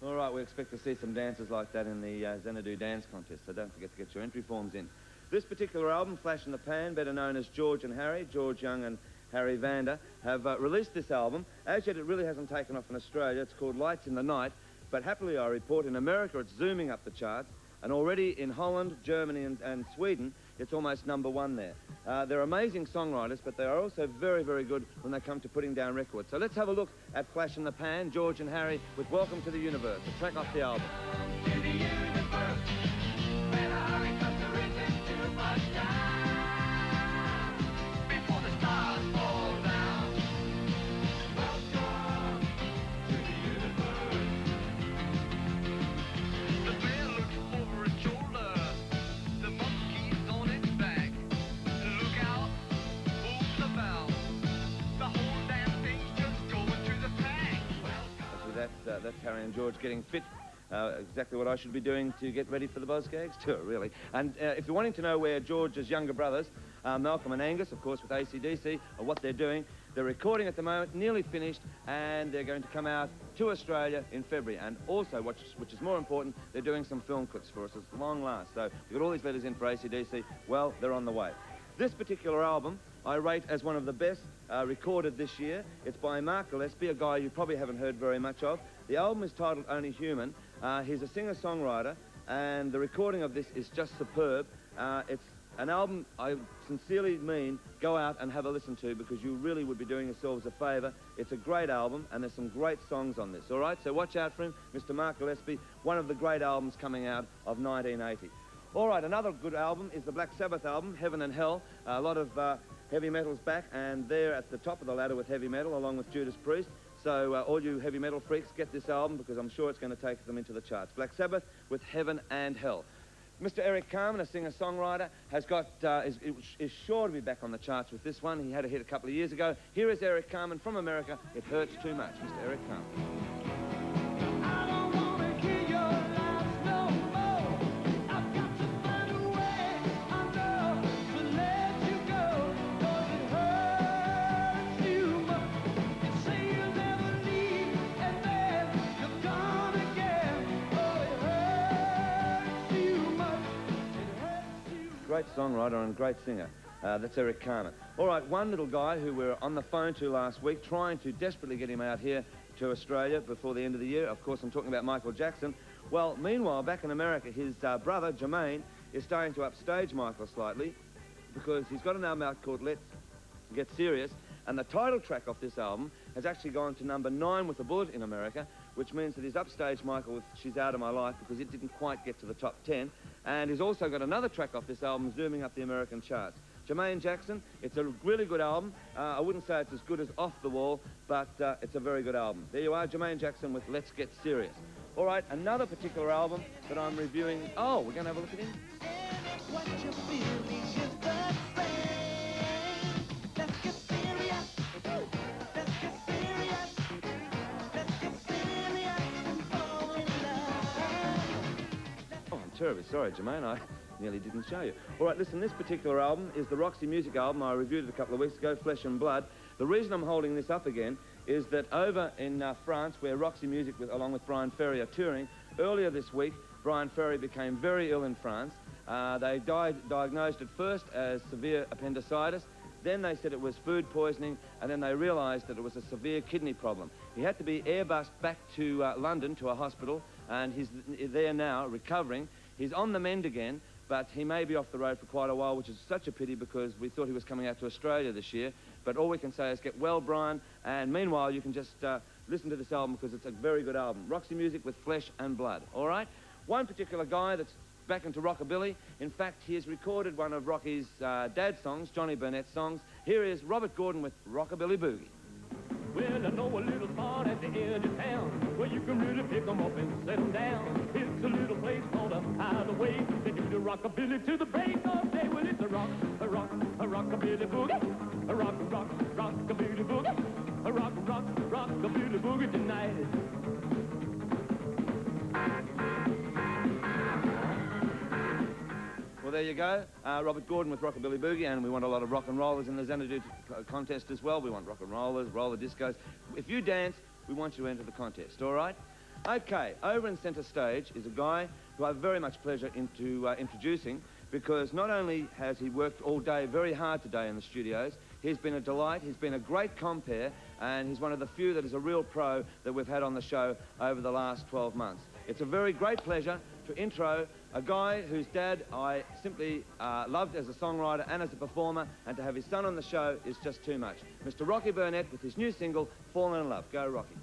All right, we expect to see some dances like that in the Xanadu Dance Contest, so don't forget to get your entry forms in. This particular album, Flash in the Pan, better known as George and Harry, George Young and Harry Vander, have released this album. As yet, it really hasn't taken off in Australia. It's called Lights in the Night, but happily I report in America it's zooming up the charts, and already in Holland, Germany and Sweden, it's almost #1 there. They're amazing songwriters, but they are also very, very good when they come to putting down records. So let's have a look at Flash in the Pan, George and Harry, with Welcome to the Universe, a track off the album. To the universe, when a hurricane to reach too much time before the stars fall down. Welcome to the universe. The bear looks over its shoulder, the monkey's on its back. Look out, who's about? The whole damn thing's just going to the pack. That's Harry and George getting fit. Exactly what I should be doing to get ready for the Boz Scaggs tour, really. And if you're wanting to know where George's younger brothers, Malcolm and Angus, of course, with AC/DC, are what they're doing, they're recording at the moment, nearly finished, and they're going to come out to Australia in February. And also, which is more important, they're doing some film clips for us at long last. So we've got all these letters in for AC/DC. Well, they're on the way. This particular album I rate as one of the best recorded this year. It's by Mark Gillespie, a guy you probably haven't heard very much of. The album is titled Only Human. He's a singer-songwriter, and the recording of this is just superb. It's an album I sincerely mean go out and have a listen to, because you really would be doing yourselves a favour. It's a great album, and there's some great songs on this, all right? So watch out for him, Mr. Mark Gillespie, one of the great albums coming out of 1980. All right, another good album is the Black Sabbath album, Heaven and Hell. A lot of heavy metal's back, and they're at the top of the ladder with heavy metal, along with Judas Priest. So all you heavy metal freaks, get this album, because I'm sure it's going to take them into the charts. Black Sabbath with Heaven and Hell. Mr. Eric Carman, a singer-songwriter, has got is sure to be back on the charts with this one. He had a hit a couple of years ago. Here is Eric Carman from America. It Hurts Too Much. Mr. Eric Carman. I don't wanna hear your lies no more. I've got to find a way, I know, to let you go, 'cause it hurts too much. You say you'll never leave, and then you're gone again. Oh, it hurts too much. It hurts too much. Great songwriter and great singer. That's Eric Carman. All right, one little guy who we were on the phone to last week, trying to desperately get him out here to Australia before the end of the year. Of course, I'm talking about Michael Jackson. Well, meanwhile, back in America, his brother, Jermaine, is starting to upstage Michael slightly, because he's got an album out called Let's Get Serious, and the title track off this album has actually gone to #9 with a bullet in America, which means that he's upstaged Michael with She's Out of My Life, because it didn't quite get to the top 10, and he's also got another track off this album zooming up the American charts. Jermaine Jackson, it's a really good album. I wouldn't say it's as good as Off the Wall, but it's a very good album. There you are, Jermaine Jackson with Let's Get Serious. All right, another particular album that I'm reviewing. Oh, we're going to have a look at him. What you feel is just the same. Let's get serious. Let's get serious. Let's get serious and fall in love. Oh, I'm terribly sorry, Jermaine. I nearly didn't show you. All right, listen, this particular album is the Roxy music album. I reviewed it a couple of weeks ago, Flesh and Blood. The reason I'm holding this up again is that over in France, where Roxy Music, along with Brian Ferry, are touring, earlier this week, Brian Ferry became very ill in France. They diagnosed at first as severe appendicitis. Then they said it was food poisoning, and then they realised that it was a severe kidney problem. He had to be airbussed back to London to a hospital, and he's there now, recovering. He's on the mend again, but he may be off the road for quite a while, which is such a pity, because we thought he was coming out to Australia this year. But all we can say is get well, Brian, and meanwhile you can just listen to this album, because it's a very good album. Roxy Music with Flesh and Blood, all right? One particular guy that's back into rockabilly. In fact, he has recorded one of Rocky's dad's songs, Johnny Burnett's songs. Here is Robert Gordon with Rockabilly Boogie. Well, I know a little spot at the edge of town where you can really pick 'em up and set 'em down. It's a little place called a hideaway. They do the rockabilly to the break of day. Well, it's a rockabilly boogie. A rockabilly boogie. A rockabilly boogie tonight. Well, there you go. Robert Gordon with Rockabilly Boogie, and we want a lot of rock and rollers in the Xanadu contest as well. We want rock and rollers, roller discos. If you dance, we want you to enter the contest, all right? Okay, over in centre stage is a guy who I have very much pleasure introducing, because not only has he worked all day very hard today in the studios, he's been a delight, he's been a great compere, and he's one of the few that is a real pro that we've had on the show over the last 12 months. It's a very great pleasure to intro a guy whose dad I simply loved as a songwriter and as a performer, and to have his son on the show is just too much. Mr. Rocky Burnette with his new single, Fallen in Love. Go, Rocky.